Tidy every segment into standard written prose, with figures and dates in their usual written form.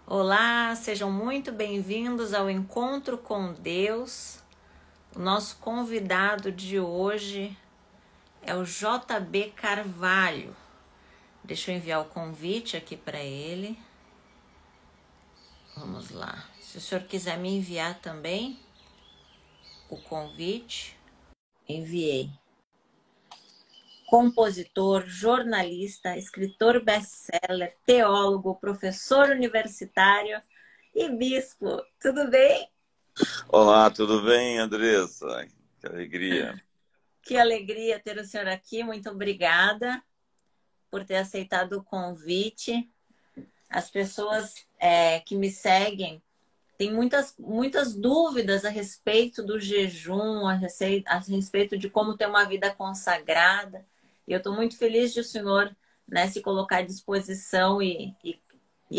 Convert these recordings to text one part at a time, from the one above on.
Olá, sejam muito bem-vindos ao Encontro com Deus. O nosso convidado de hoje é o JB Carvalho. Deixa eu enviar o convite aqui para ele. Vamos lá. Se o senhor quiser me enviar também o convite, enviei. Compositor, jornalista, escritor best-seller, teólogo, professor universitário e bispo. Tudo bem? Olá, tudo bem, Andressa? Que alegria. Que alegria ter o senhor aqui. Muito obrigada por ter aceitado o convite. As pessoas que me seguem têm muitas dúvidas a respeito do jejum, a respeito de como ter uma vida consagrada. E eu estou muito feliz de o senhor, né, se colocar à disposição e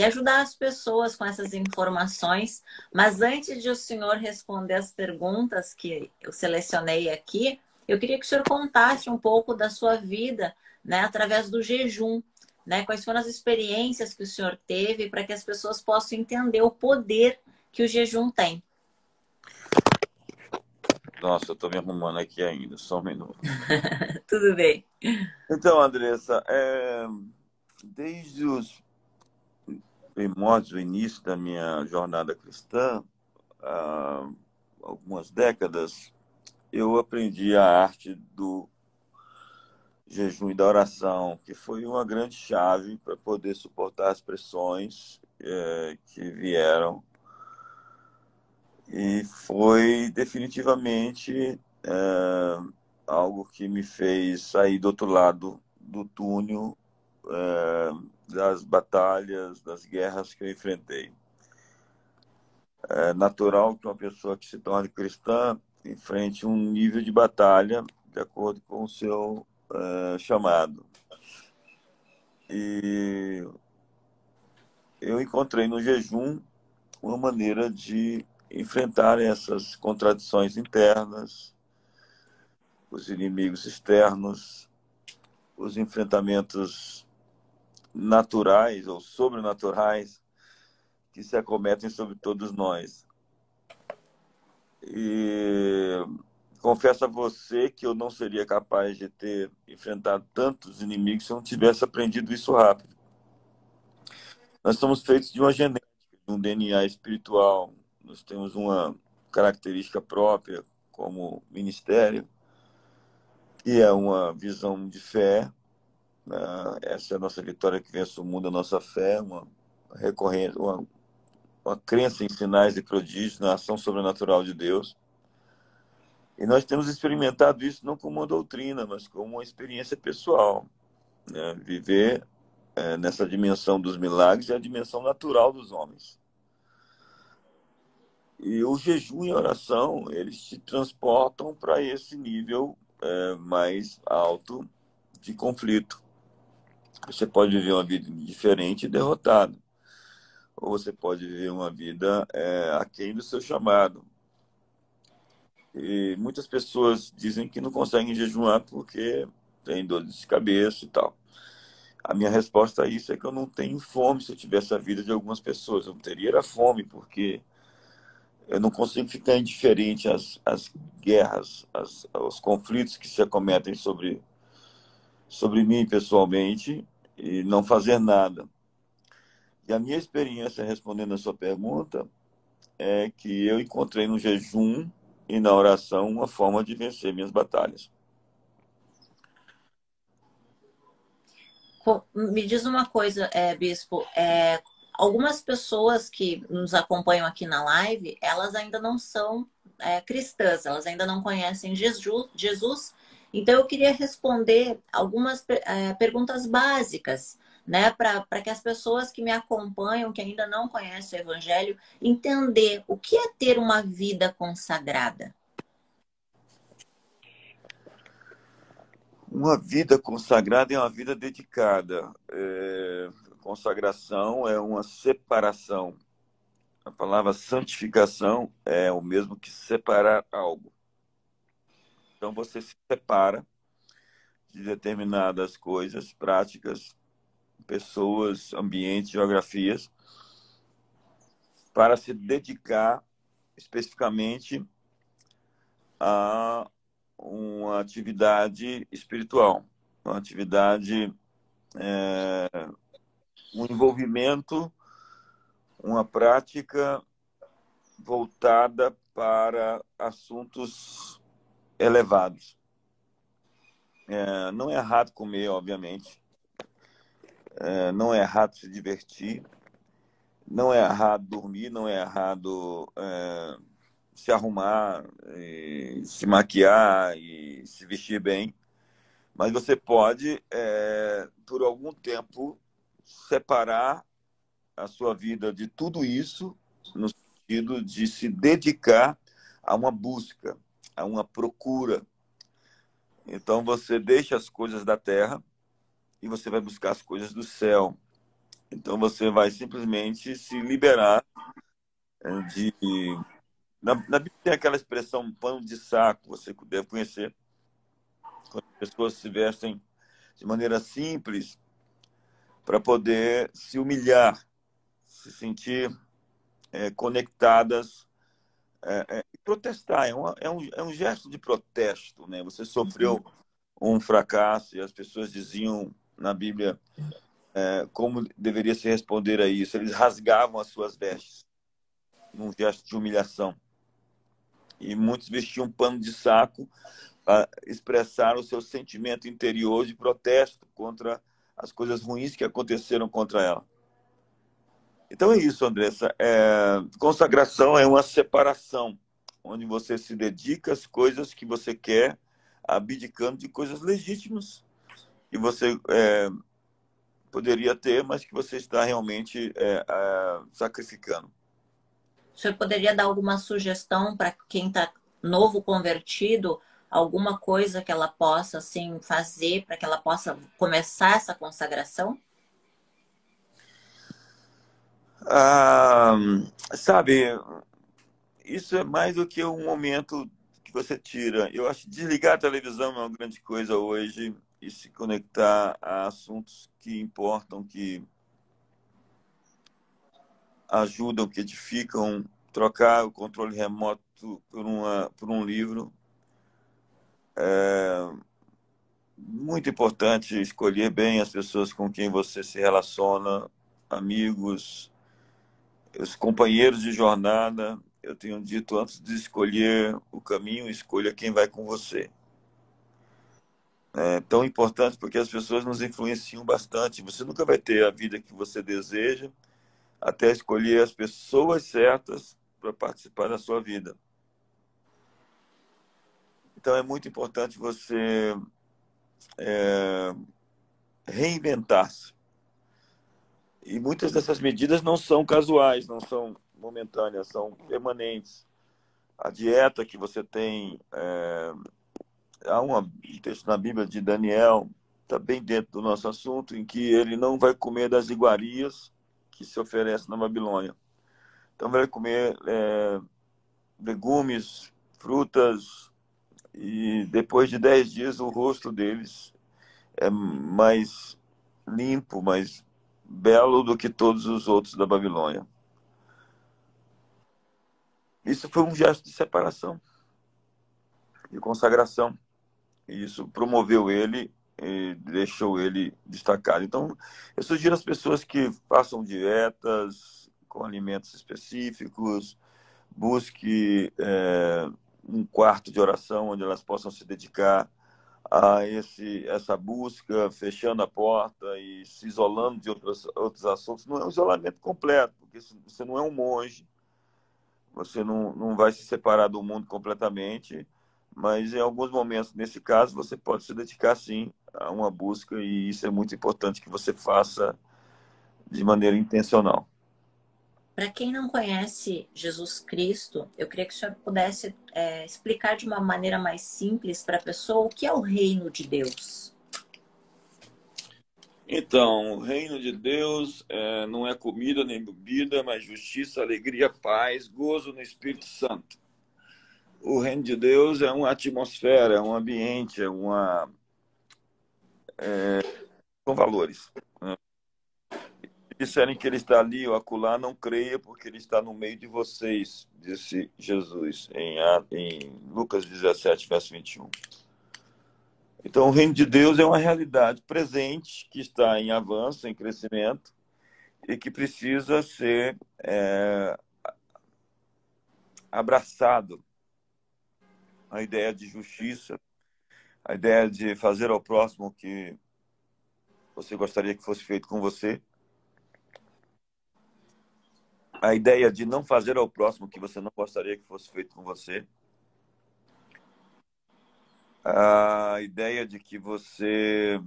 ajudar as pessoas com essas informações. Mas antes de o senhor responder as perguntas que eu selecionei aqui, eu queria que o senhor contasse um pouco da sua vida, né, através do jejum, né? Quais foram as experiências que o senhor teve para que as pessoas possam entender o poder que o jejum tem. Nossa, eu estou me arrumando aqui ainda, só um minuto. Tudo bem. Então, Andressa, desde os primórdios, o início da minha jornada cristã, há algumas décadas, eu aprendi a arte do jejum e da oração, que foi uma grande chave para poder suportar as pressões que vieram. E foi definitivamente algo que me fez sair do outro lado do túnel, das batalhas, das guerras que eu enfrentei. É natural que uma pessoa que se torne cristã enfrente um nível de batalha de acordo com o seu chamado. E eu encontrei no jejum uma maneira de enfrentar essas contradições internas, os inimigos externos, os enfrentamentos naturais ou sobrenaturais que se acometem sobre todos nós. E confesso a você que eu não seria capaz de ter enfrentado tantos inimigos se eu não tivesse aprendido isso rápido. Nós somos feitos de uma genética, de um DNA espiritual. Nós temos uma característica própria como ministério, que é uma visão de fé. Essa é a nossa vitória que vence o mundo, a nossa fé, uma recorrente, uma crença em sinais e prodígios na ação sobrenatural de Deus. E nós temos experimentado isso não como uma doutrina, mas como uma experiência pessoal, né? Viver nessa dimensão dos milagres é a dimensão natural dos homens. E o jejum e a oração, eles te transportam para esse nível mais alto de conflito. Você pode viver uma vida diferente e derrotado. Ou você pode viver uma vida aquém do seu chamado. E muitas pessoas dizem que não conseguem jejuar porque tem dor de cabeça e tal. A minha resposta a isso é que eu não tenho fome. Se eu tivesse a vida de algumas pessoas, eu não teria era fome, porque eu não consigo ficar indiferente às guerras, aos conflitos que se acometem sobre mim pessoalmente e não fazer nada. E a minha experiência, respondendo a sua pergunta, é que eu encontrei no jejum e na oração uma forma de vencer minhas batalhas. Me diz uma coisa, Bispo. Algumas pessoas que nos acompanham aqui na live, elas ainda não são cristãs, elas ainda não conhecem Jesus. Então, eu queria responder algumas perguntas básicas, né, para que as pessoas que me acompanham, que ainda não conhecem o Evangelho, entender o que é ter uma vida consagrada. Uma vida consagrada é uma vida dedicada. Consagração é uma separação. A palavra santificação é o mesmo que separar algo. Então você se separa de determinadas coisas, práticas, pessoas, ambientes, geografias, para se dedicar especificamente a uma atividade espiritual, uma atividade, um envolvimento, uma prática voltada para assuntos elevados. Não é errado comer, obviamente. Não é errado se divertir. Não é errado dormir. Não é errado se arrumar, se maquiar e se vestir bem. Mas você pode, por algum tempo, separar a sua vida de tudo isso, no sentido de se dedicar a uma busca, a uma procura. Então você deixa as coisas da terra e você vai buscar as coisas do céu. Então você vai simplesmente se liberar de... Na Bíblia tem aquela expressão pano de saco, você deve conhecer, quando as pessoas se vestem de maneira simples para poder se humilhar, se sentir conectadas e protestar. É um gesto de protesto, né? Você sofreu um fracasso e as pessoas diziam na Bíblia como deveria se responder a isso. Eles rasgavam as suas vestes num gesto de humilhação. E muitos vestiam um pano de saco para expressar o seu sentimento interior de protesto contra as coisas ruins que aconteceram contra ela. Então é isso, Andressa. Consagração é uma separação, onde você se dedica às coisas que você quer, abdicando de coisas legítimas que você poderia ter, mas que você está realmente sacrificando. O senhor poderia dar alguma sugestão para quem está novo convertido, alguma coisa que ela possa assim fazer para que ela possa começar essa consagração? Sabe, isso é mais do que um momento que você tira. Eu acho que desligar a televisão é uma grande coisa hoje e se conectar a assuntos que importam, que ajudam, que edificam, trocar o controle remoto por um livro. Muito importante escolher bem as pessoas com quem você se relaciona, amigos, os companheiros de jornada. Eu tenho dito, antes de escolher o caminho, escolha quem vai com você. É tão importante porque as pessoas nos influenciam bastante. Você nunca vai ter a vida que você deseja até escolher as pessoas certas para participar da sua vida. Então é muito importante você reinventar-se. E muitas dessas medidas não são casuais, não são momentâneas, são permanentes. A dieta que você tem, há um texto na Bíblia de Daniel, está bem dentro do nosso assunto, em que ele não vai comer das iguarias que se oferecem na Babilônia. Então vai comer legumes, frutas, e depois de 10 dias o rosto deles é mais limpo, mais belo do que todos os outros da Babilônia. Isso foi um gesto de separação, de consagração. E isso promoveu ele e deixou ele destacado. Então, eu sugiro às pessoas que façam dietas com alimentos específicos, busque um quarto de oração onde elas possam se dedicar a essa busca, fechando a porta e se isolando de outros assuntos. Não é um isolamento completo, porque você não é um monge, você não vai se separar do mundo completamente, mas em alguns momentos, nesse caso, você pode se dedicar, sim, a uma busca, e isso é muito importante que você faça de maneira intencional. Para quem não conhece Jesus Cristo, eu queria que o senhor pudesse explicar de uma maneira mais simples para a pessoa o que é o reino de Deus. Então, o reino de Deus não é comida nem bebida, mas justiça, alegria, paz, gozo no Espírito Santo. O reino de Deus é uma atmosfera, é um ambiente, são valores. disserem que ele está ali ou acolá, não creia, porque ele está no meio de vocês, disse Jesus em Lucas 17, verso 21. Então, o reino de Deus é uma realidade presente, que está em avanço, em crescimento, e que precisa ser abraçado. A ideia de justiça, a ideia de fazer ao próximo o que você gostaria que fosse feito com você, a ideia de não fazer ao próximo o que você não gostaria que fosse feito com você, a ideia de que você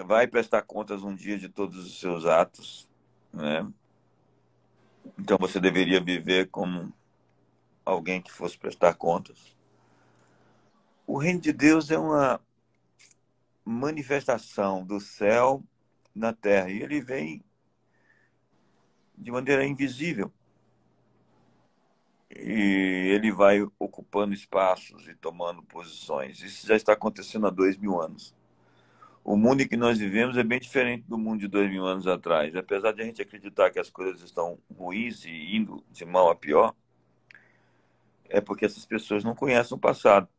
vai prestar contas um dia de todos os seus atos, né? Então você deveria viver como alguém que fosse prestar contas. O reino de Deus é uma manifestação do céu na terra e ele vem de maneira invisível. E ele vai ocupando espaços e tomando posições. Isso já está acontecendo há 2000 anos. O mundo em que nós vivemos é bem diferente do mundo de 2000 anos atrás. Apesar de a gente acreditar que as coisas estão ruins e indo de mal a pior, é porque essas pessoas não conhecem o passado.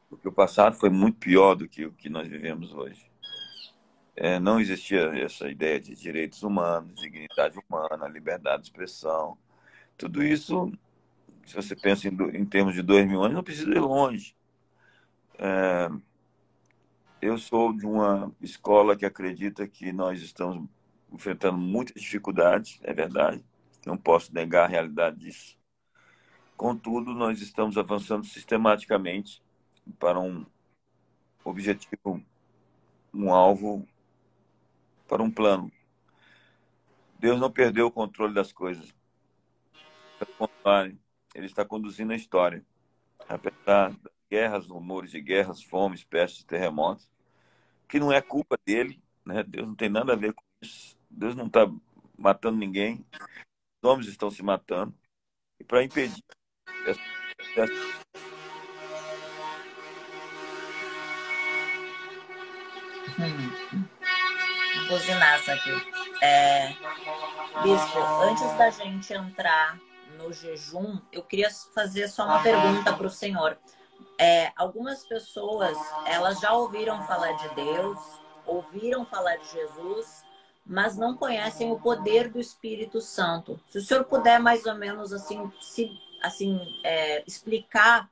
Porque o passado foi muito pior do que o que nós vivemos hoje. Não existia essa ideia de direitos humanos, dignidade humana, liberdade de expressão. Tudo isso, se você pensa em termos de 2000 anos, não precisa ir longe. Eu sou de uma escola que acredita que nós estamos enfrentando muitas dificuldades, é verdade, não posso negar a realidade disso. Contudo, nós estamos avançando sistematicamente para um objetivo, um alvo, para um plano. Deus não perdeu o controle das coisas. Pelo contrário, Ele está conduzindo a história. Apesar das guerras, rumores de guerras, fomes, pestes, terremotos, que não é culpa dele, né? Deus não tem nada a ver com isso. Deus não está matando ninguém. Os homens estão se matando. E para impedir essa... Buzinaça aqui. Bispo, antes da gente entrar no jejum, eu queria fazer só uma pergunta para o senhor. Algumas pessoas, elas já ouviram falar de Deus, ouviram falar de Jesus, mas não conhecem o poder do Espírito Santo. Se o senhor puder mais ou menos assim, explicar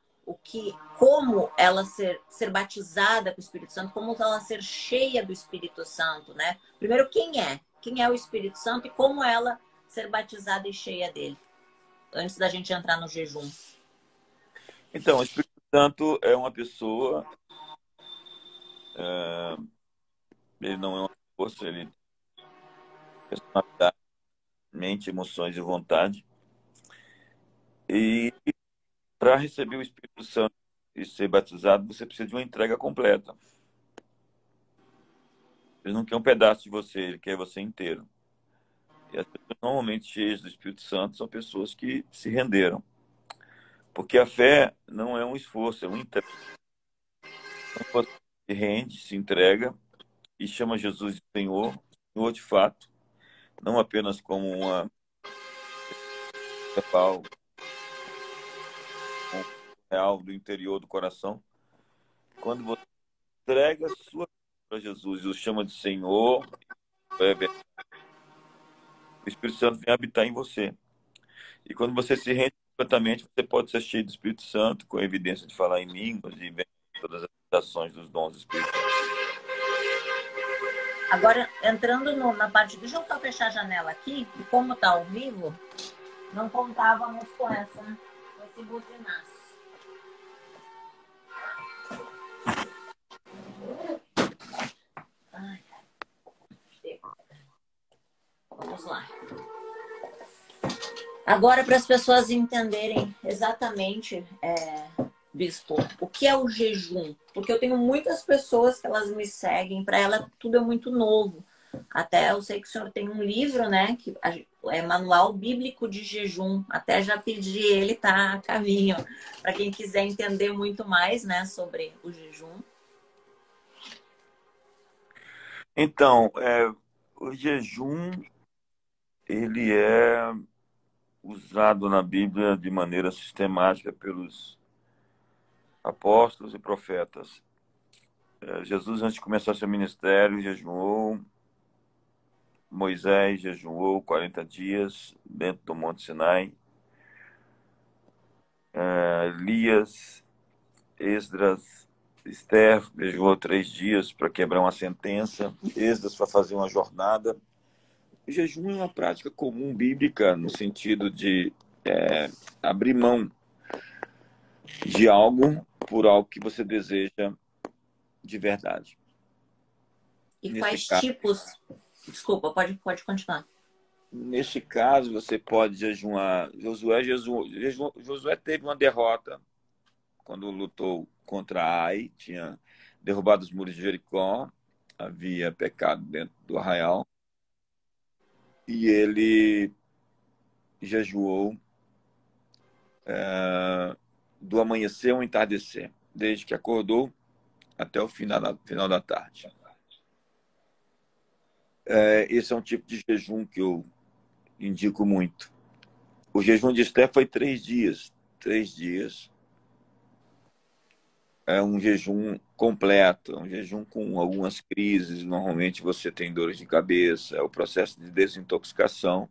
como ela ser batizada com o Espírito Santo, como ela ser cheia do Espírito Santo, né? Primeiro, quem é? Quem é o Espírito Santo e como ela ser batizada e cheia dele? Antes da gente entrar no jejum. Então, o Espírito Santo é uma pessoa, ele não é uma força, ele tem personalidade, mente, emoções e vontade. E para receber o Espírito Santo e ser batizado, você precisa de uma entrega completa. Ele não quer um pedaço de você, ele quer você inteiro. E as pessoas normalmente cheias do Espírito Santo são pessoas que se renderam. Porque a fé não é um esforço, é um entrega. Então, você se rende, se entrega e chama Jesus de Senhor, Senhor de fato, não apenas como uma verbal, um real do interior do coração. Quando você entrega a sua vida para Jesus e o chama de Senhor, o Espírito Santo vem habitar em você. E quando você se rende completamente, você pode ser cheio do Espírito Santo, com evidência de falar em línguas e ver todas as ações dos dons do Espírito Santo. Agora, entrando na parte... Deixa eu só fechar a janela aqui. E como tá ao vivo, não contávamos com esse buzinaço. Ai, vamos lá. Agora, para as pessoas entenderem exatamente, Bispo, o que é o jejum? Porque eu tenho muitas pessoas que elas me seguem, para ela tudo é muito novo. Até eu sei que o senhor tem um livro, né? Que é Manual Bíblico de Jejum. Até já pedi, ele tá a caminho. Para quem quiser entender muito mais, né, sobre o jejum. Então, O jejum, ele é usado na Bíblia de maneira sistemática pelos apóstolos e profetas. Jesus, antes de começar seu ministério, jejuou. Moisés jejuou 40 dias dentro do Monte Sinai. Elias, Esdras, Esther jejuou 3 dias para quebrar uma sentença. Esdras para fazer uma jornada. O jejum é uma prática comum bíblica no sentido de abrir mão de algo por algo que você deseja de verdade. E Nesse quais caso, tipos? Desculpa, pode continuar. nesse caso, você pode jejuar. Josué teve uma derrota quando lutou contra Ai, tinha derrubado os muros de Jericó, havia pecado dentro do arraial, e ele jejuou do amanhecer ao entardecer, desde que acordou até o final da tarde. Esse é um tipo de jejum que eu indico muito. O jejum de Esther foi 3 dias. 3 dias. É um jejum completo, é um jejum com algumas crises. Normalmente você tem dores de cabeça, é o processo de desintoxicação.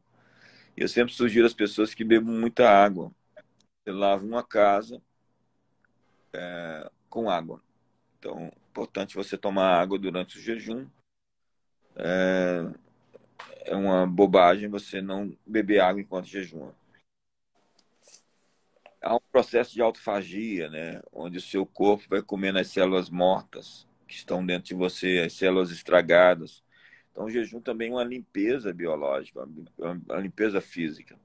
E eu sempre sugiro às pessoas que bebam muita água. Você lava uma casa com água. Então, é importante você tomar água durante o jejum. É uma bobagem você não beber água enquanto jejuma. Há um processo de autofagia, né? Onde o seu corpo vai comendo as células mortas que estão dentro de você, as células estragadas. Então, o jejum também é uma limpeza biológica, uma limpeza física.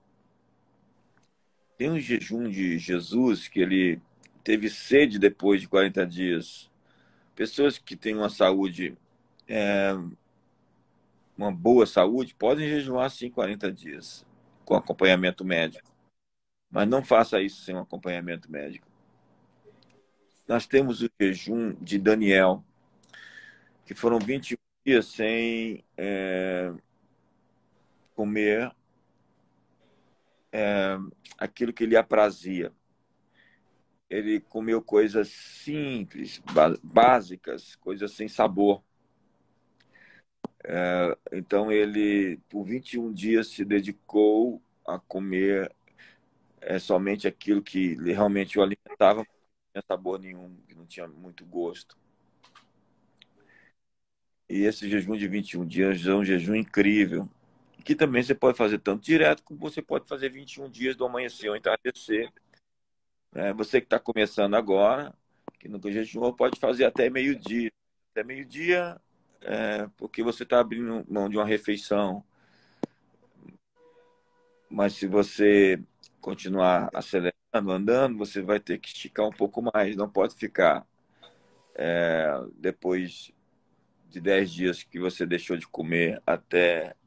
Tem um jejum de Jesus que ele teve sede depois de 40 dias. Pessoas que têm uma saúde, uma boa saúde, podem jejuar sim 40 dias com acompanhamento médico. Mas não faça isso sem um acompanhamento médico. Nós temos o jejum de Daniel, que foram 21 dias sem comer aquilo que lhe aprazia. Ele comeu coisas simples, básicas, coisas sem sabor. Então ele, por 21 dias, se dedicou a comer somente aquilo que realmente o alimentava, que não tinha sabor nenhum, que não tinha muito gosto. E esse jejum de 21 dias é um jejum incrível, que também você pode fazer tanto direto como você pode fazer 21 dias do amanhecer ao entardecer. Você que está começando agora, que nunca jejuou, pode fazer até meio-dia. Até meio-dia, porque você está abrindo mão de uma refeição. Mas se você continuar acelerando, andando, você vai ter que esticar um pouco mais. Não pode ficar depois de 10 dias que você deixou de comer até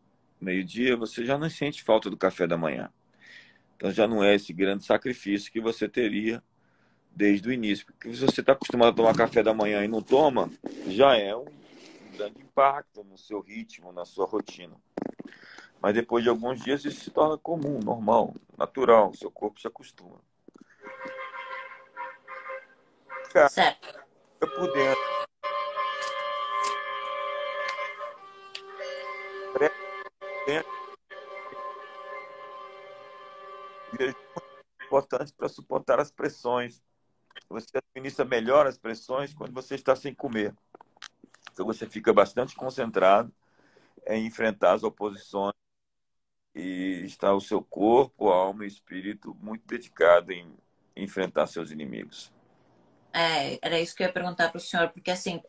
meio-dia, você já não sente falta do café da manhã. Então já não é esse grande sacrifício que você teria desde o início. Porque se você está acostumado a tomar café da manhã e não toma, já é um grande impacto no seu ritmo, na sua rotina. Mas depois de alguns dias isso se torna comum, normal, natural, seu corpo se acostuma. Cara, Certo. fica por dentro. Presta atenção. Jejum é importante para suportar as pressões. Você administra melhor as pressões quando você está sem comer. Então você fica bastante concentrado em enfrentar as oposições e está o seu corpo, alma e espírito muito dedicado em enfrentar seus inimigos. Era isso que eu ia perguntar para o senhor, porque assim,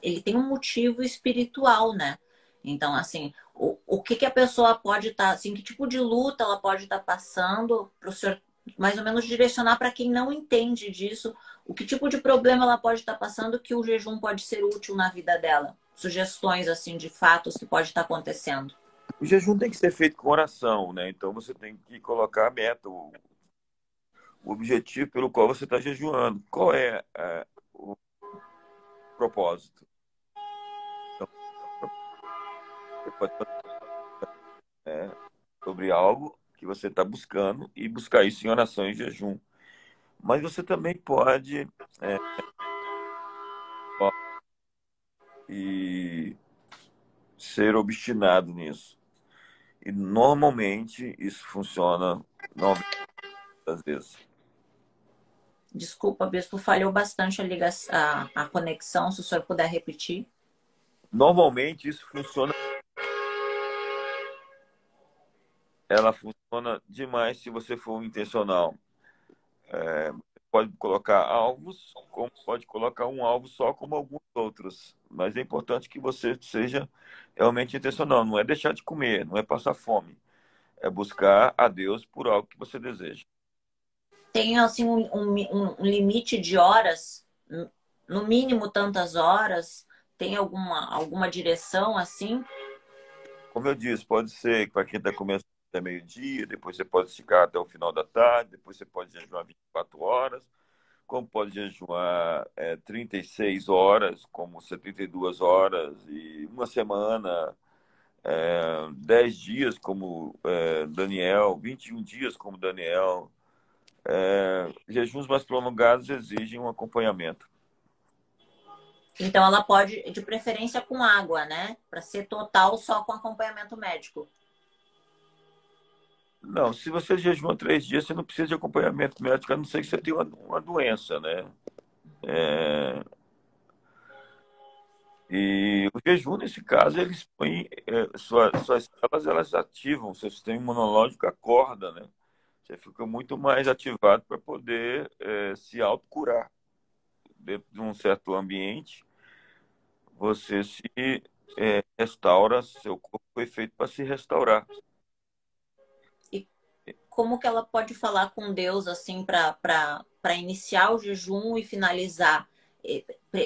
ele tem um motivo espiritual, né? Então, assim, o que que a pessoa pode estar, assim, que tipo de luta ela pode estar passando para o senhor mais ou menos direcionar para quem não entende disso, o que tipo de problema ela pode estar passando que o jejum pode ser útil na vida dela? Sugestões, assim, de fatos que pode estar acontecendo. O jejum tem que ser feito com oração, né? Então você tem que colocar a meta, o objetivo pelo qual você está jejuando. Qual é o propósito? Então, Você pode fazer, né, sobre algo que você está buscando e buscar isso em oração e jejum. Mas você também pode é, ó, e ser obstinado nisso. E normalmente isso funciona 90 das vezes. Desculpa, bispo, falhou bastante a conexão, se o senhor puder repetir. Normalmente isso funciona, ela funciona demais se você for intencional. Pode colocar alvos, como pode colocar um alvo só como alguns outros. Mas é importante que você seja realmente intencional. Não é deixar de comer, não é passar fome. É buscar a Deus por algo que você deseja. Tem assim um limite de horas, no mínimo tantas horas? Tem alguma direção assim? Como eu disse, pode ser que para quem está começando até meio-dia, depois você pode esticar até o final da tarde, depois você pode jejuar 24 horas, como pode jejuar 36 horas, como 72 horas, e uma semana, 10 dias, como Daniel, 21 dias, como Daniel. Jejuns mais prolongados exigem um acompanhamento. Então ela pode, de preferência com água, né? Para ser total só com acompanhamento médico. Não, se você jejua 3 dias, você não precisa de acompanhamento médico, a não ser que você tenha uma doença, né? É, e o jejum, nesse caso, eles põem suas células, elas ativam, seu sistema imunológico acorda, né? Você fica muito mais ativado para poder se autocurar. Dentro de um certo ambiente, você se restaura, seu corpo foi feito para se restaurar. E como que ela pode falar com Deus assim para iniciar o jejum e finalizar?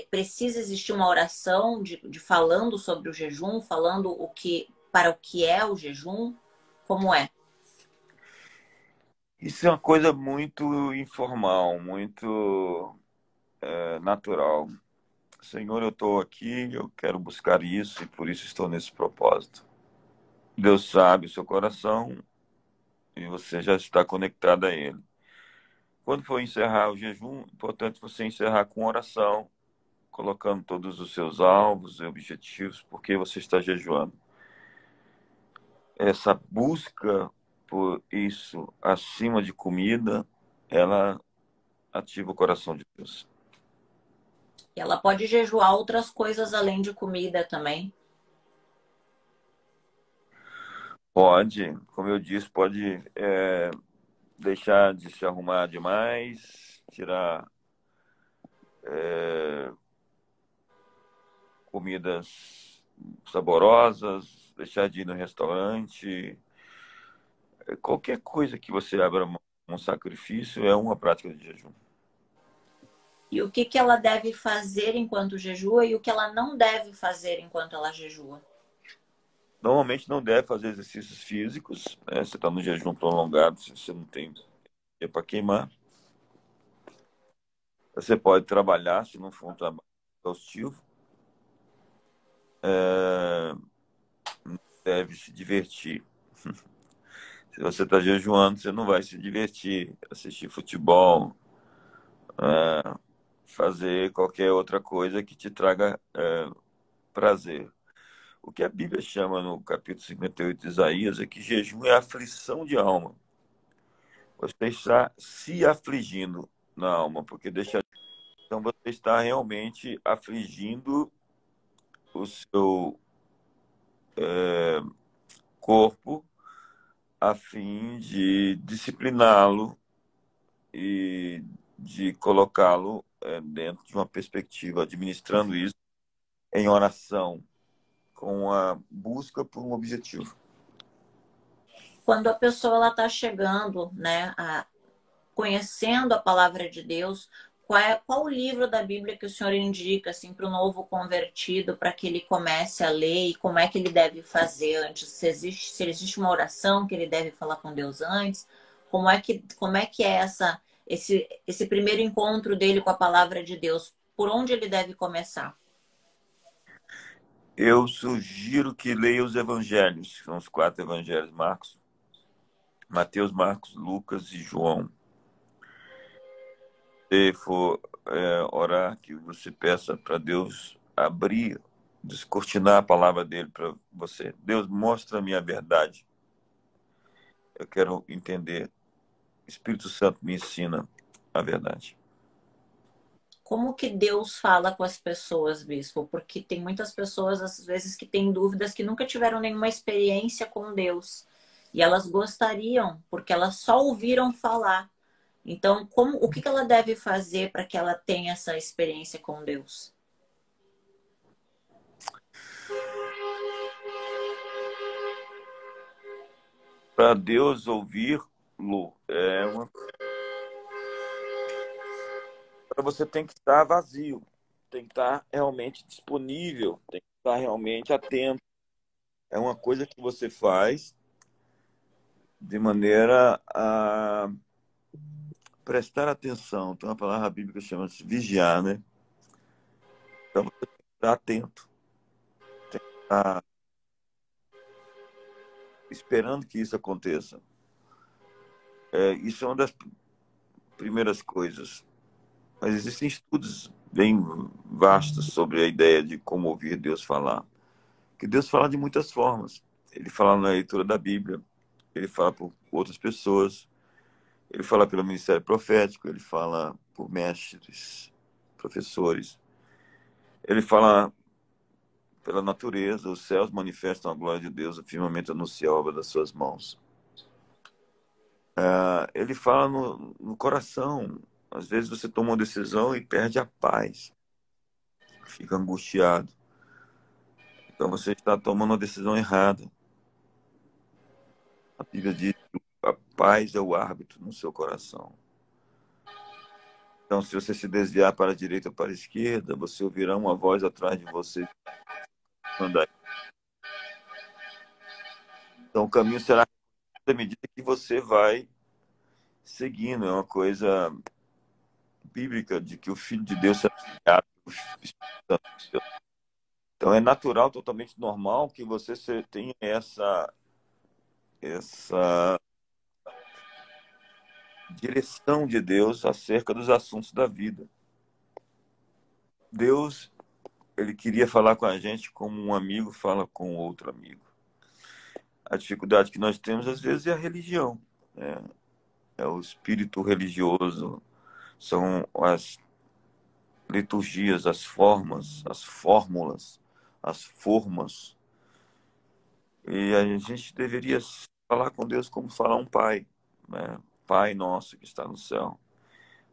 Precisa existir uma oração de falando sobre o jejum, falando para o que é o jejum? Como é? Isso é uma coisa muito informal, muito natural. Senhor, eu estou aqui, eu quero buscar isso e por isso estou nesse propósito. Deus sabe o seu coração e você já está conectado a Ele. Quando for encerrar o jejum, é importante você encerrar com oração, colocando todos os seus alvos e objetivos, porque você está jejuando. Essa busca por isso acima de comida, ela ativa o coração de Deus. E ela pode jejuar outras coisas além de comida também. Pode, como eu disse, pode deixar de se arrumar demais, tirar é, comidas saborosas, deixar de ir no restaurante. Qualquer coisa que você abra mão, um sacrifício é uma prática de jejum. E o que ela deve fazer enquanto jejua e o que ela não deve fazer enquanto ela jejua. Normalmente não deve fazer exercícios físicos, né? Você está no jejum prolongado, se você não tem para queimar. Você pode trabalhar, se não for um trabalho exaustivo. Deve se divertir. Se você está jejuando, você não vai se divertir, assistir futebol, fazer qualquer outra coisa que te traga prazer. O que a Bíblia chama no capítulo 58 de Isaías é que jejum é aflição de alma. Você está se afligindo na alma, porque então você está realmente afligindo o seu corpo a fim de discipliná-lo e de colocá-lo dentro de uma perspectiva, administrando isso em oração, com a busca por um objetivo. Quando a pessoa está chegando, né, conhecendo a palavra de Deus, qual o livro da Bíblia que o senhor indica assim, para o novo convertido, para que ele comece a ler e como é que ele deve fazer antes? Se existe uma oração que ele deve falar com Deus antes? Como é que é esse primeiro encontro dele com a palavra de Deus? Por onde ele deve começar? Eu sugiro que leia os evangelhos, que são os 4 evangelhos: Marcos, Mateus, Marcos, Lucas e João. Se for orar, que você peça para Deus abrir, descortinar a palavra dele para você. Deus, mostra-me a verdade. Eu quero entender. Espírito Santo, me ensina a verdade. Como que Deus fala com as pessoas, bispo? Porque tem muitas pessoas, às vezes, que têm dúvidas, que nunca tiveram nenhuma experiência com Deus. E elas gostariam, porque elas só ouviram falar. Então, o que ela deve fazer para que ela tenha essa experiência com Deus? Para Deus ouvi-lo, para você tem que estar vazio, tem que estar realmente disponível, tem que estar realmente atento. É uma coisa que você faz de maneira a prestar atenção. Tem uma palavra bíblica que chama-se vigiar, né? Então você tem que estar atento, tá esperando que isso aconteça. Isso é uma das primeiras coisas. Mas existem estudos bem vastos sobre a ideia de como ouvir Deus falar. Que Deus fala de muitas formas. Ele fala na leitura da Bíblia, ele fala por outras pessoas, ele fala pelo ministério profético, ele fala por mestres, professores, ele fala pela natureza. Os céus manifestam a glória de Deus, o firmamento anuncia a obra das suas mãos. Ele fala no coração. Às vezes você toma uma decisão e perde a paz, fica angustiado. Então você está tomando uma decisão errada. A Bíblia diz que a paz é o árbitro no seu coração. Então, se você se desviar para a direita ou para a esquerda, você ouvirá uma voz atrás de você. Então, o caminho será à medida que você vai seguindo. É uma coisa bíblica de que o Filho de Deus será guiado pelo Espírito Santo de Deus. Então, é natural, totalmente normal que você tenha essa direção de Deus acerca dos assuntos da vida. Deus, ele queria falar com a gente como um amigo fala com outro amigo. A dificuldade que nós temos, às vezes, é a religião. É o espírito religioso, são as liturgias, as formas, as fórmulas, as formas. E a gente deveria falar com Deus como falar um pai, né? Pai nosso que está no céu.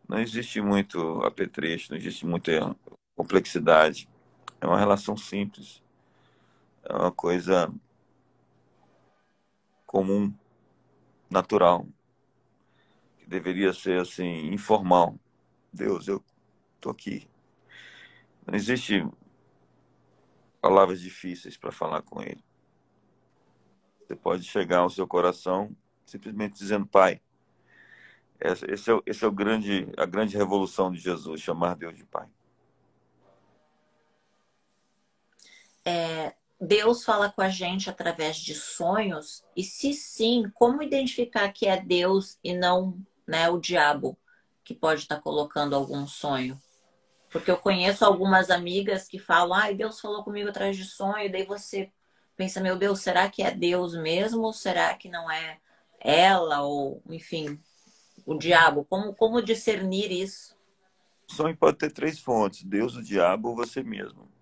Não existe muito apetrecho, não existe muita complexidade. É uma relação simples, é uma coisa comum, natural, que deveria ser assim, informal. Deus, eu estou aqui. Não existe palavras difíceis para falar com Ele. Você pode chegar ao seu coração simplesmente dizendo Pai. Esse é a grande revolução de Jesus, chamar Deus de Pai. Deus fala com a gente através de sonhos? E se sim, como identificar que é Deus e não, né, o diabo que pode estar colocando algum sonho? Porque eu conheço algumas amigas que falam, ai, Deus falou comigo atrás de sonho, e daí você pensa, meu Deus, será que é Deus mesmo? Ou será que não é ela? Ou, enfim, o diabo? Como discernir isso? O sonho pode ter 3 fontes: Deus, o diabo ou você mesmo.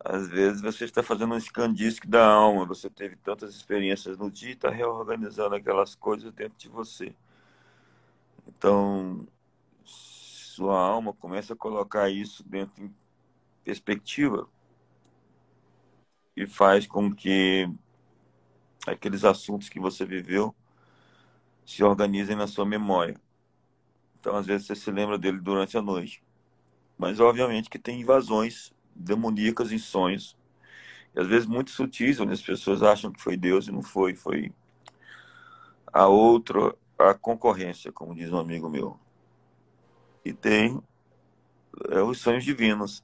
Às vezes você está fazendo um escandisque da alma, você teve tantas experiências no dia e está reorganizando aquelas coisas dentro de você. Então, sua alma começa a colocar isso dentro em perspectiva e faz com que aqueles assuntos que você viveu se organizem na sua memória. Então, às vezes você se lembra dele durante a noite. Mas, obviamente, que tem invasões demoníacas em sonhos. E, às vezes, muito sutis, onde as pessoas acham que foi Deus e não foi. Foi a concorrência, como diz um amigo meu. E tem os sonhos divinos.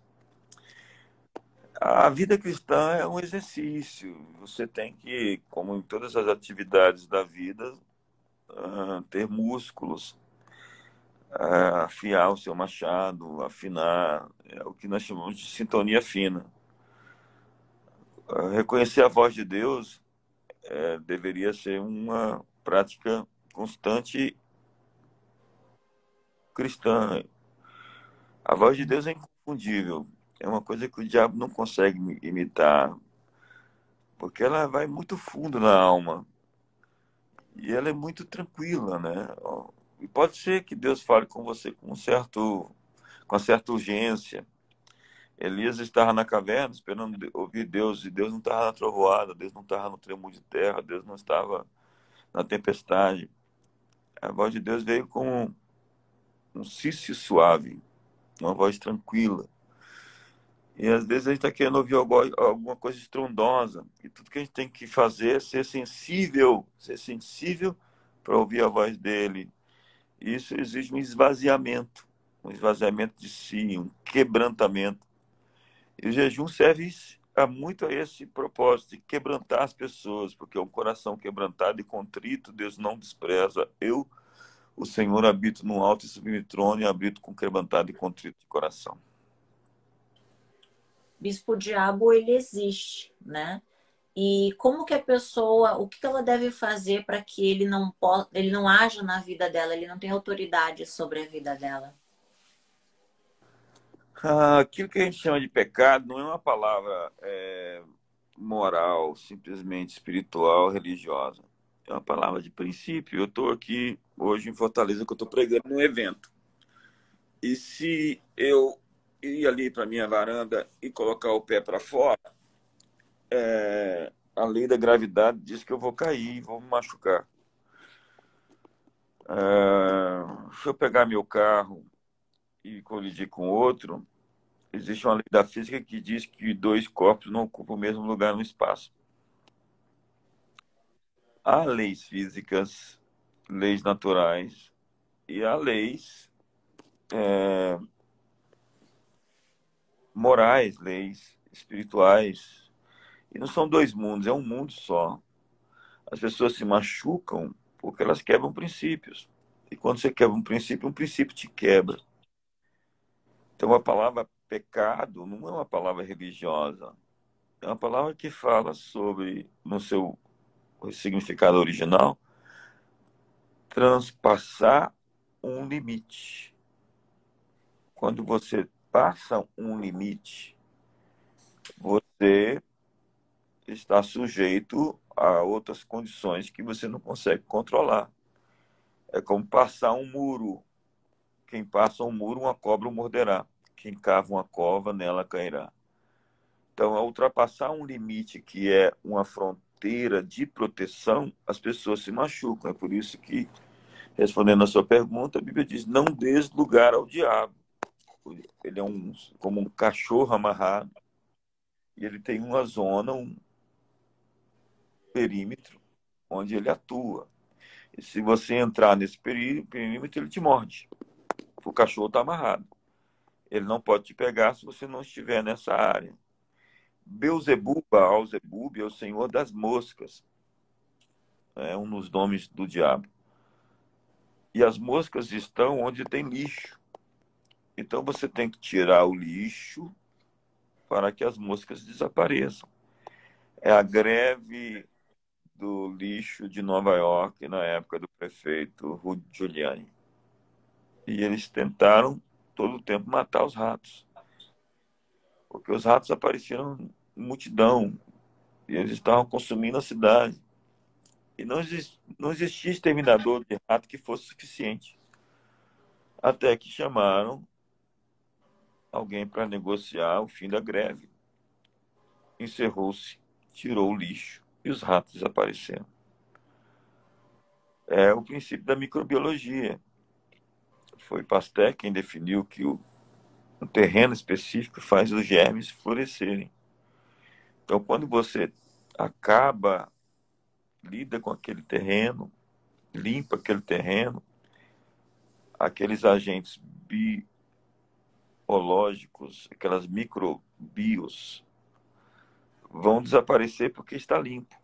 A vida cristã é um exercício. Você tem que, como em todas as atividades da vida, ter músculos, afiar o seu machado, afinar, é o que nós chamamos de sintonia fina. Reconhecer a voz de Deus deveria ser uma prática constante cristã. A voz de Deus é inconfundível. É uma coisa que o diabo não consegue imitar, porque ela vai muito fundo na alma e ela é muito tranquila, né? E pode ser que Deus fale com você com certa urgência. Elias estava na caverna esperando ouvir Deus, e Deus não estava na trovoada, Deus não estava no tremor de terra, Deus não estava na tempestade. A voz de Deus veio com um cicio suave, uma voz tranquila. E às vezes a gente está querendo ouvir alguma coisa estrondosa. E tudo que a gente tem que fazer é ser sensível para ouvir a voz dele. E isso exige um esvaziamento de si, um quebrantamento. E o jejum serve muito a esse propósito, de quebrantar as pessoas, porque um coração quebrantado e contrito, Deus não despreza. Eu, o Senhor, habito num alto e sublime trono e habito com quebrantado e contrito de coração. Bispo Diabo, ele existe, né? E como que a pessoa, o que ela deve fazer para que ele não haja na vida dela, ele não tenha autoridade sobre a vida dela? Aquilo que a gente chama de pecado não é uma palavra moral, simplesmente espiritual, religiosa. É uma palavra de princípio. Eu estou aqui hoje em Fortaleza, que eu estou pregando num evento. E se eu ir ali para minha varanda e colocar o pé para fora, a lei da gravidade diz que eu vou cair, vou me machucar. Se eu pegar meu carro e colidir com outro, existe uma lei da física que diz que dois corpos não ocupam o mesmo lugar no espaço. Há leis físicas, leis naturais e há leis morais, leis espirituais. E não são dois mundos, é um mundo só. As pessoas se machucam porque elas quebram princípios. E quando você quebra um princípio te quebra. Então a palavra pecado não é uma palavra religiosa. É uma palavra que fala sobre, no seu significado original, transpassar um limite. Quando você passa um limite, você está sujeito a outras condições que você não consegue controlar. É como passar um muro. Quem passa um muro, uma cobra o morderá. Quem cava uma cova, nela cairá. Então, ao ultrapassar um limite que é uma fronteira de proteção, as pessoas se machucam. É por isso que, respondendo a sua pergunta, a Bíblia diz: não dês lugar ao diabo. Ele é como um cachorro amarrado e ele tem uma zona, um perímetro onde ele atua. E se você entrar nesse perímetro, ele te morde. O cachorro está amarrado. Ele não pode te pegar se você não estiver nessa área. Beelzebub, Baal-zebub, é o senhor das moscas. É um dos nomes do diabo. E as moscas estão onde tem lixo. Então você tem que tirar o lixo para que as moscas desapareçam. É a greve do lixo de Nova York na época do prefeito Rudy Giuliani. E eles tentaram todo o tempo matar os ratos. Porque os ratos apareciam em multidão e eles estavam consumindo a cidade. E não existia exterminador de rato que fosse suficiente. Até que chamaram alguém para negociar o fim da greve. Encerrou-se, tirou o lixo e os ratos desapareceram. É o princípio da microbiologia. Foi Pasteur quem definiu que um terreno específico faz os germes florescerem. Então, quando você lida com aquele terreno, limpa aquele terreno, aqueles agentes biológicos, aquelas microbios, vão desaparecer porque está limpo.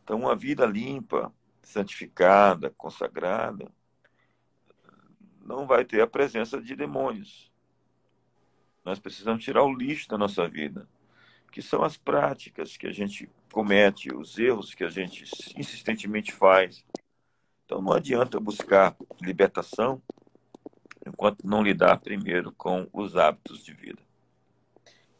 Então, uma vida limpa, santificada, consagrada, não vai ter a presença de demônios. Nós precisamos tirar o lixo da nossa vida, que são as práticas que a gente comete, os erros que a gente insistentemente faz. Então, não adianta buscar libertação enquanto não lidar primeiro com os hábitos de vida.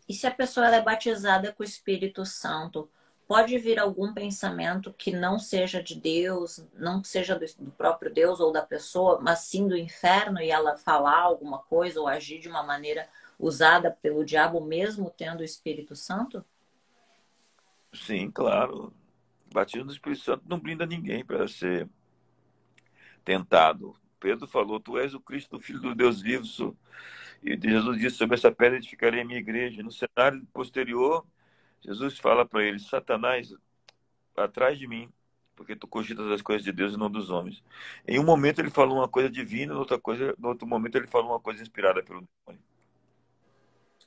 E se a pessoa ela é batizada com o Espírito Santo, pode vir algum pensamento que não seja de Deus, não seja do próprio Deus ou da pessoa, mas sim do inferno, e ela falar alguma coisa ou agir de uma maneira usada pelo diabo, mesmo tendo o Espírito Santo? Sim, claro. O batismo do Espírito Santo não blinda ninguém para ser tentado. Pedro falou: Tu és o Cristo, o Filho do Deus vivo. E Jesus disse: Sobre essa pedra edificarei a minha igreja. No cenário posterior, Jesus fala para ele: Satanás, atrás de mim, porque tu cogitas as coisas de Deus e não dos homens. Em um momento ele falou uma coisa divina, no outro momento ele falou uma coisa inspirada pelo demônio.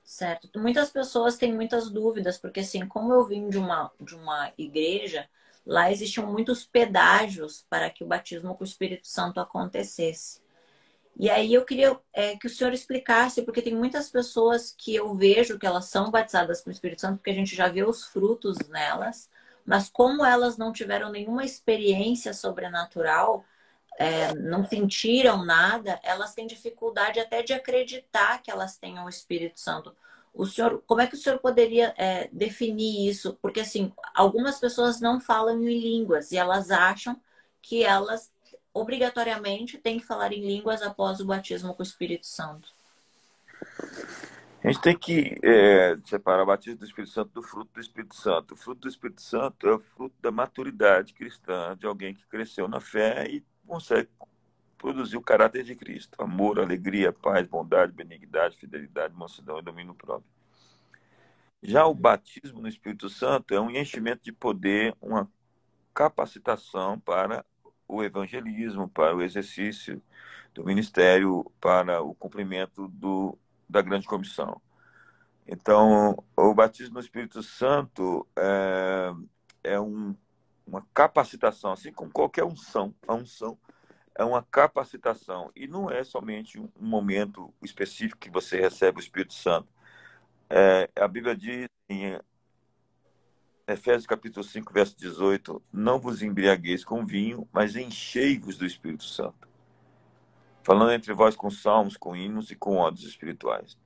Certo. Muitas pessoas têm muitas dúvidas, porque assim, como eu vim de uma igreja, lá existiam muitos pedágios para que o batismo com o Espírito Santo acontecesse. E aí eu queria que o senhor explicasse, porque tem muitas pessoas que eu vejo que elas são batizadas com o Espírito Santo, porque a gente já vê os frutos nelas, mas como elas não tiveram nenhuma experiência sobrenatural, não sentiram nada, elas têm dificuldade até de acreditar que elas tenham o Espírito Santo. O senhor, como é que o senhor poderia definir isso? Porque assim, algumas pessoas não falam em línguas e elas acham que elas obrigatoriamente têm que falar em línguas após o batismo com o Espírito Santo. A gente tem que separar o batismo do Espírito Santo do fruto do Espírito Santo. O fruto do Espírito Santo é o fruto da maturidade cristã, de alguém que cresceu na fé e consegue produzir o caráter de Cristo. Amor, alegria, paz, bondade, benignidade, fidelidade, mansidão e domínio próprio. Já o batismo no Espírito Santo é um enchimento de poder, uma capacitação para o evangelismo, para o exercício do ministério, para o cumprimento da grande comissão. Então, o batismo no Espírito Santo uma capacitação, assim como qualquer unção. A unção é uma capacitação e não é somente um momento específico que você recebe o Espírito Santo. A Bíblia diz em Efésios capítulo 5, verso 18: Não vos embriagueis com vinho, mas enchei-vos do Espírito Santo, falando entre vós com salmos, com hinos e com ódios espirituais.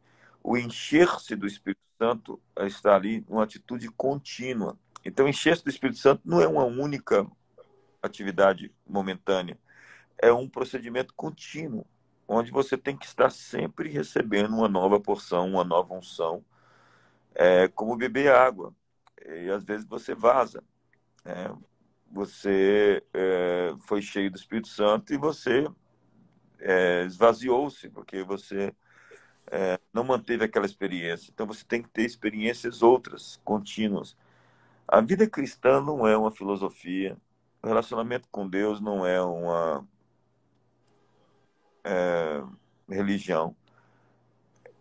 O encher-se do Espírito Santo está ali numa atitude contínua. Então, encher-se do Espírito Santo não é uma única atividade momentânea, é um procedimento contínuo, onde você tem que estar sempre recebendo uma nova porção, uma nova unção, como beber água. E às vezes você vaza. Você foi cheio do Espírito Santo e você esvaziou-se, porque você não manteve aquela experiência. Então você tem que ter experiências outras, contínuas. A vida cristã não é uma filosofia, o relacionamento com Deus não é uma religião.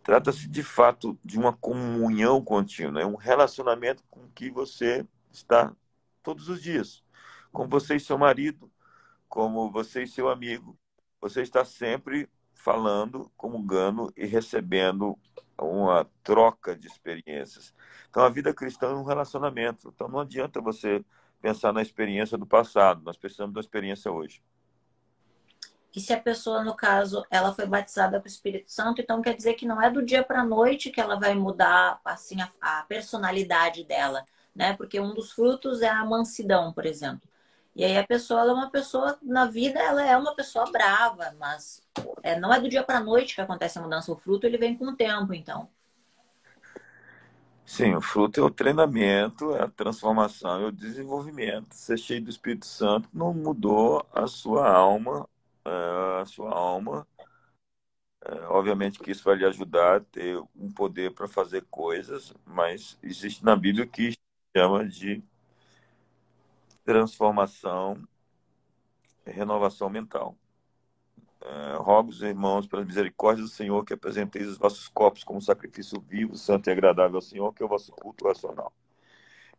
Trata-se de fato de uma comunhão contínua, é um relacionamento com que você está todos os dias, como você e seu marido, como você e seu amigo. Você está sempre falando, comungando e recebendo uma troca de experiências. Então, a vida cristã é um relacionamento. Então, não adianta você pensar na experiência do passado. Nós precisamos da experiência hoje. E se a pessoa, no caso, ela foi batizada com o Espírito Santo, então quer dizer que não é do dia para a noite que ela vai mudar assim a personalidade dela, né? Porque um dos frutos é a mansidão, por exemplo. E aí a pessoa, ela é uma pessoa, na vida, ela é uma pessoa brava, mas não é do dia para a noite que acontece a mudança. O fruto, ele vem com o tempo, então. Sim, o fruto é o treinamento, é a transformação, é o desenvolvimento. Ser cheio do Espírito Santo não mudou a sua alma, a sua alma. Obviamente que isso vai lhe ajudar a ter um poder para fazer coisas, mas existe na Bíblia o que chama de transformação e renovação mental. Rogo os irmãos, pela misericórdia do Senhor, que apresenteis os vossos corpos como sacrifício vivo, santo e agradável ao Senhor, que é o vosso culto racional.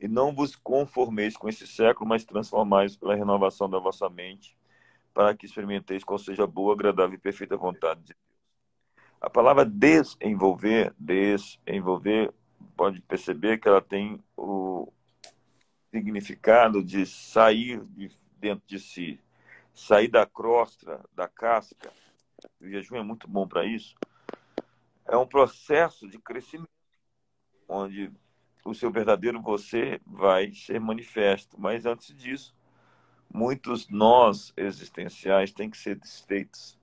E não vos conformeis com esse século, mas transformais pela renovação da vossa mente, para que experimenteis qual seja a boa, agradável e perfeita vontade de Deus. A palavra desenvolver, pode perceber que ela tem o significado de sair de dentro de si, sair da crosta, da casca. O jejum é muito bom para isso. É um processo de crescimento, onde o seu verdadeiro você vai ser manifesto. Mas antes disso, muitos nós existenciais têm que ser desfeitos.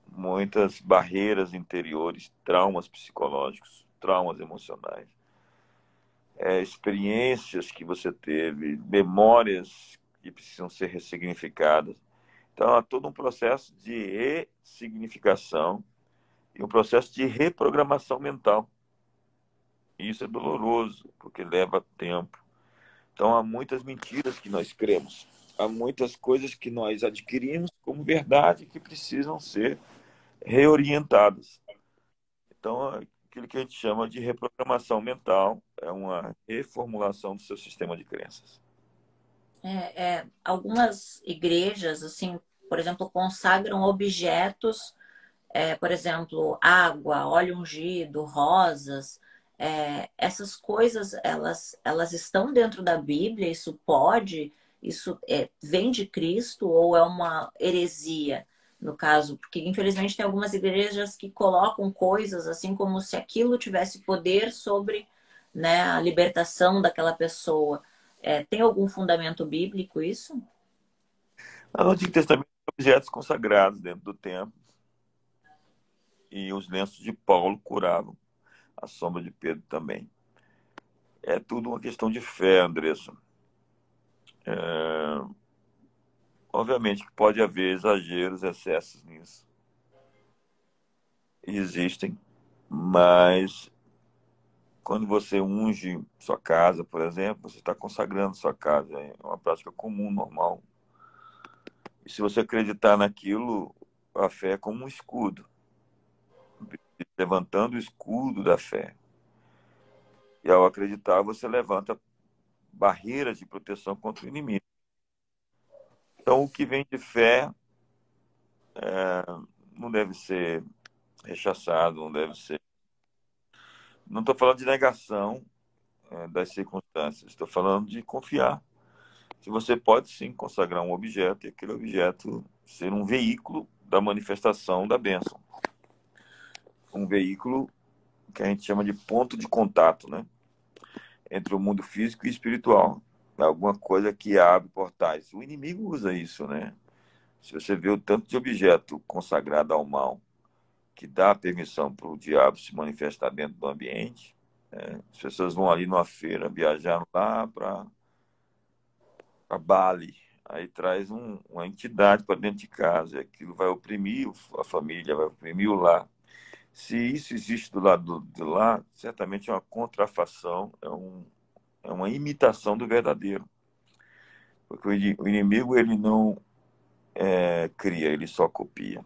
Muitas barreiras interiores, traumas psicológicos, traumas emocionais, experiências que você teve, memórias que precisam ser ressignificadas. Então, há todo um processo de ressignificação e um processo de reprogramação mental. E isso é doloroso, porque leva tempo. Então, há muitas mentiras que nós cremos. Há muitas coisas que nós adquirimos como verdade que precisam ser reorientadas. Então, aquilo que a gente chama de reprogramação mental é uma reformulação do seu sistema de crenças. Algumas igrejas, assim, por exemplo, consagram objetos, por exemplo, água, óleo ungido, rosas. Essas coisas, elas estão dentro da Bíblia? Isso pode? Isso vem de Cristo ou é uma heresia, no caso? Porque, infelizmente, tem algumas igrejas que colocam coisas assim como se aquilo tivesse poder sobre, né, a libertação daquela pessoa. Tem algum fundamento bíblico isso? No Antigo Testamento, objetos consagrados dentro do templo, e os lenços de Paulo curavam a sombra de Pedro também. É tudo uma questão de fé, Andressa. Obviamente que pode haver exageros, excessos nisso. Existem, mas quando você unge sua casa, por exemplo, você está consagrando sua casa. É uma prática comum, normal. E se você acreditar naquilo, a fé é como um escudo, levantando o escudo da fé. E ao acreditar, você levanta barreiras de proteção contra o inimigo. Então, o que vem de fé não deve ser rechaçado, não deve ser. Não estou falando de negação das circunstâncias, estou falando de confiar. Que você pode sim consagrar um objeto e aquele objeto ser um veículo da manifestação da bênção. Um veículo que a gente chama de ponto de contato, né? Entre o mundo físico e espiritual. Alguma coisa que abre portais. O inimigo usa isso, né? Se você vê o tanto de objeto consagrado ao mal que dá permissão para o diabo se manifestar dentro do ambiente, as pessoas vão ali numa feira, viajar lá para Bali, aí traz uma entidade para dentro de casa, e aquilo vai oprimir a família, vai oprimir o lar. Se isso existe do lado de lá, certamente é uma contrafação, é uma imitação do verdadeiro. Porque o inimigo, ele não cria, ele só copia.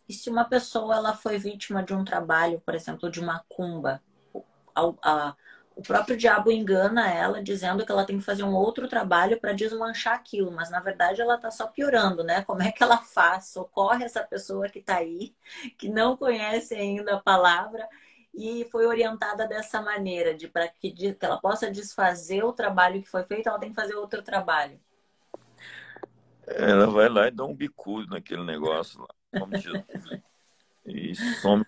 E se uma pessoa ela foi vítima de um trabalho, por exemplo, de macumba, o próprio diabo engana ela dizendo que ela tem que fazer um outro trabalho para desmanchar aquilo, mas na verdade ela está só piorando, né? Como é que ela faz? Socorre essa pessoa que está aí, que não conhece ainda a palavra e foi orientada dessa maneira, de para que ela possa desfazer o trabalho que foi feito, ela tem que fazer outro trabalho. Ela vai lá e dá um bicudo naquele negócio lá, em nome de Jesus, e some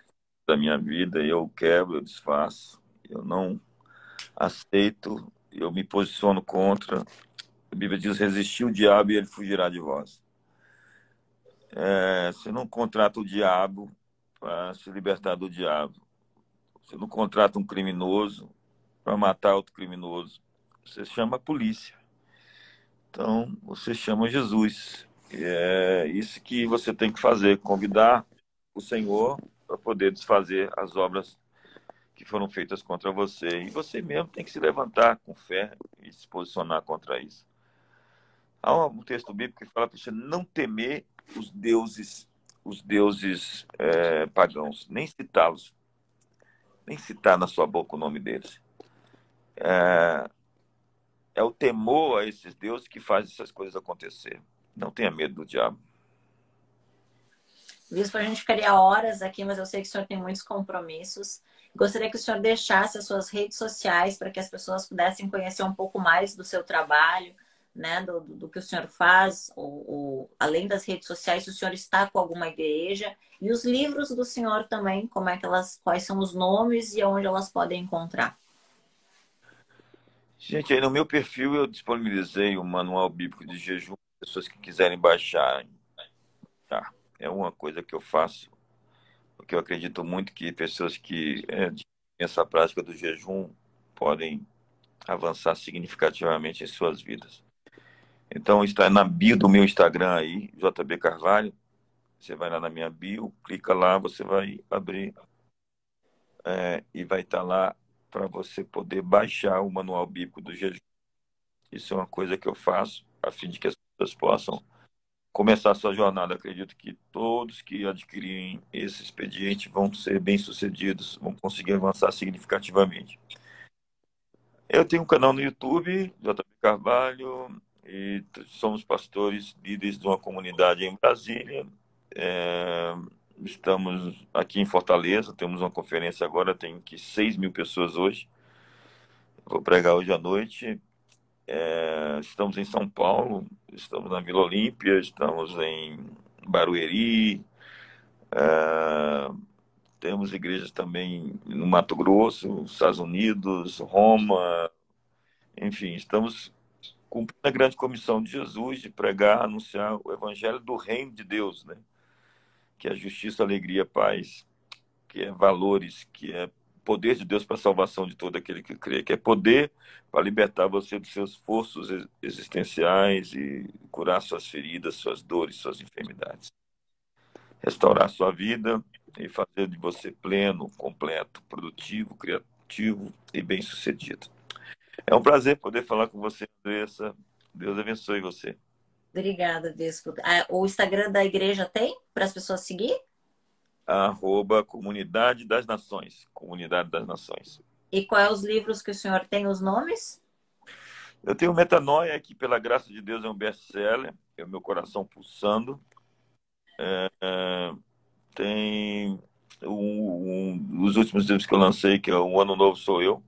da minha vida, eu quebro, eu desfaço, eu não aceito, eu me posiciono contra. A Bíblia diz: resistir o diabo e ele fugirá de vós. Você não contrata o diabo para se libertar do diabo. Você não contrata um criminoso para matar outro criminoso. Você chama a polícia. Então, você chama Jesus. E é isso que você tem que fazer: convidar o Senhor para poder desfazer as obras que foram feitas contra você. E você mesmo tem que se levantar com fé e se posicionar contra isso. Há um texto bíblico que fala para você não temer os deuses pagãos, nem citá-los, nem citar na sua boca o nome deles. É o temor a esses deuses que faz essas coisas acontecer. Não tenha medo do diabo. Bispo, a gente ficaria horas aqui, mas eu sei que o senhor tem muitos compromissos. Gostaria que o senhor deixasse as suas redes sociais para que as pessoas pudessem conhecer um pouco mais do seu trabalho, né, do que o senhor faz, além das redes sociais, se o senhor está com alguma igreja, e os livros do senhor também, como é que quais são os nomes e onde elas podem encontrar. Gente, aí no meu perfil eu disponibilizei o manual bíblico de jejum para pessoas que quiserem baixar. Tá? É uma coisa que eu faço, porque eu acredito muito que pessoas que essa prática do jejum podem avançar significativamente em suas vidas. Então está na bio do meu Instagram aí, JB Carvalho. Você vai lá na minha bio, clica lá, você vai abrir e vai estar lá para você poder baixar o manual bíblico do jejum. Isso é uma coisa que eu faço a fim de que as pessoas possam começar a sua jornada. Acredito que todos que adquirirem esse expediente vão ser bem-sucedidos, vão conseguir avançar significativamente. Eu tenho um canal no YouTube, JB Carvalho, e somos pastores, líderes de uma comunidade em Brasília. Estamos aqui em Fortaleza, temos uma conferência agora, tem que 6.000 pessoas hoje. Vou pregar hoje à noite. Estamos em São Paulo, estamos na Vila Olímpia, estamos em Barueri, temos igrejas também no Mato Grosso, Estados Unidos, Roma, enfim, estamos cumprindo a grande comissão de Jesus de pregar, anunciar o evangelho do reino de Deus, né? Que é justiça, alegria, paz, que é valores, que é poder de Deus para a salvação de todo aquele que crê, que é poder para libertar você dos seus esforços existenciais e curar suas feridas, suas dores, suas enfermidades. Restaurar sua vida e fazer de você pleno, completo, produtivo, criativo e bem-sucedido. É um prazer poder falar com você, Andressa. Deus abençoe você. Obrigada, Bispo. O Instagram da igreja tem para as pessoas seguir? Comunidade das Nações. Comunidade das Nações. E quais os livros que o senhor tem os nomes? Eu tenho Metanoia, que pela graça de Deus é um best-seller. É o meu coração pulsando. Tem os últimos livros que eu lancei, que é O Ano Novo Sou Eu.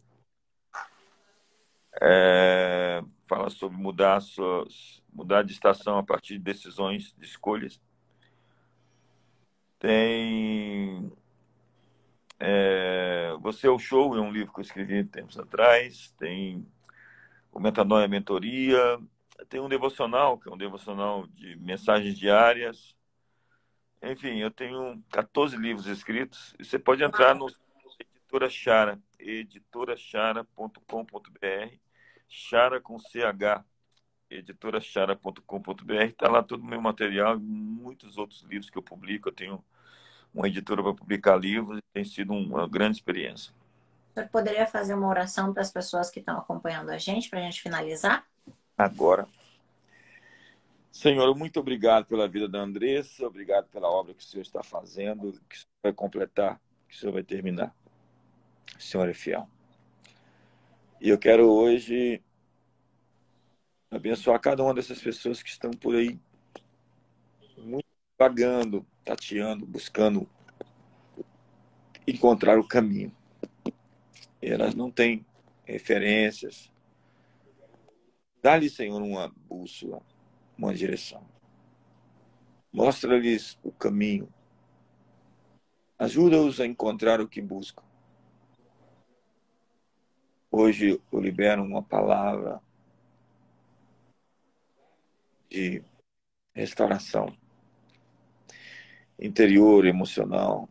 Fala sobre mudar de estação a partir de decisões, de escolhas. Tem Você é o Show, é um livro que eu escrevi tempos atrás. Tem o Metanoia Mentoria. Tem um devocional, que é um devocional de mensagens diárias. Enfim, eu tenho 14 livros escritos. Você pode entrar no Editora Chara, editorachara.com.br, Chara com CH, editorachara.com.br. Está lá todo o meu material e muitos outros livros que eu publico. Eu tenho uma editora para publicar livros e tem sido uma grande experiência. O senhor poderia fazer uma oração para as pessoas que estão acompanhando a gente, para a gente finalizar? Agora, Senhor, muito obrigado pela vida da Andressa, obrigado pela obra que o Senhor está fazendo, que o Senhor vai completar, que o Senhor vai terminar. O Senhor é fiel. E eu quero hoje abençoar cada uma dessas pessoas que estão por aí, muito vagando, tateando, buscando encontrar o caminho. E elas não têm referências. Dá-lhe, Senhor, uma bússola, uma direção. Mostra-lhes o caminho. Ajuda-os a encontrar o que buscam. Hoje eu libero uma palavra de restauração interior, emocional,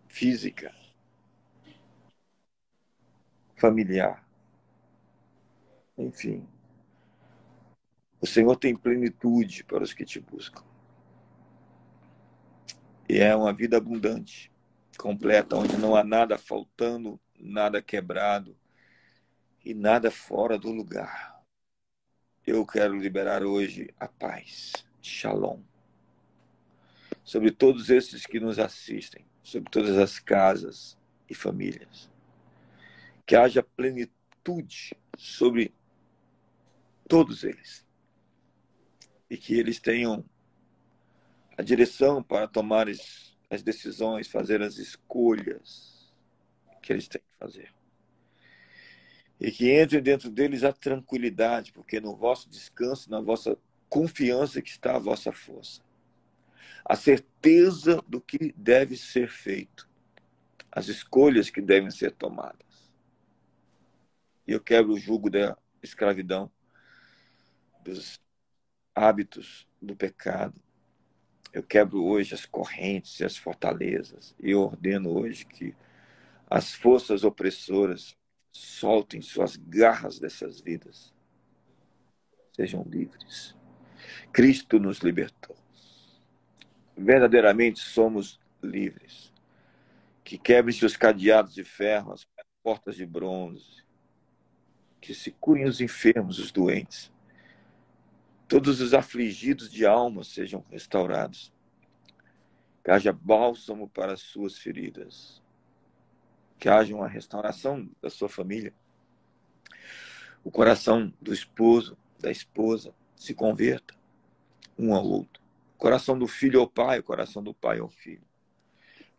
física, familiar. Enfim, o Senhor tem plenitude para os que te buscam. E é uma vida abundante, completa, onde não há nada faltando, nada quebrado e nada fora do lugar. Eu quero liberar hoje a paz, Shalom, sobre todos esses que nos assistem, sobre todas as casas e famílias. Que haja plenitude plenitude sobre todos eles. E que eles tenham a direção para tomar as decisões, fazer as escolhas que eles têm que fazer. E que entre dentro deles a tranquilidade, porque no vosso descanso, na vossa confiança que está a vossa força. A certeza do que deve ser feito. As escolhas que devem ser tomadas. E eu quebro o jugo da escravidão, dos hábitos do pecado. Eu quebro hoje as correntes e as fortalezas. E eu ordeno hoje que as forças opressoras soltem suas garras dessas vidas. Sejam livres. Cristo nos libertou. Verdadeiramente somos livres. Que quebrem-se os cadeados de ferro, as portas de bronze. Que se curem os enfermos, os doentes. Todos os afligidos de alma sejam restaurados. Que haja bálsamo para as suas feridas. Que haja uma restauração da sua família. O coração do esposo, da esposa, se converta um ao outro. O coração do filho ao pai, o coração do pai ao filho.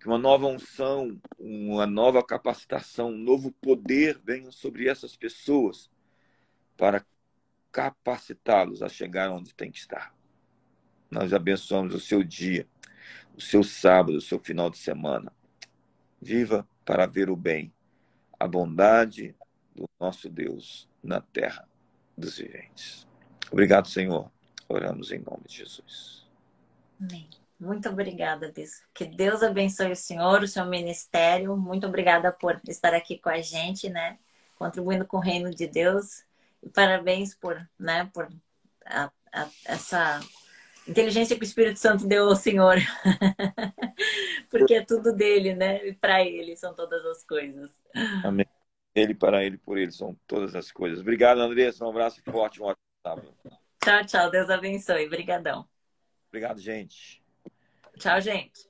Que uma nova unção, uma nova capacitação, um novo poder venham sobre essas pessoas para capacitá-los a chegar onde tem que estar. Nós abençoamos o seu dia, o seu sábado, o seu final de semana. Viva para ver o bem, a bondade do nosso Deus na terra dos viventes. Obrigado, Senhor. Oramos em nome de Jesus. Amém. Muito obrigada, Bispo. Que Deus abençoe o senhor, o seu ministério. Muito obrigada por estar aqui com a gente, né? Contribuindo com o reino de Deus. E parabéns por essa inteligência que o Espírito Santo deu ao Senhor. Porque é tudo dele, né? E para ele são todas as coisas. Amém. Ele, para ele, por ele são todas as coisas. Obrigado, Andressa. Um abraço forte, um ótimo sábado. Tchau, tchau. Deus abençoe. Obrigadão. Obrigado, gente. Tchau, gente.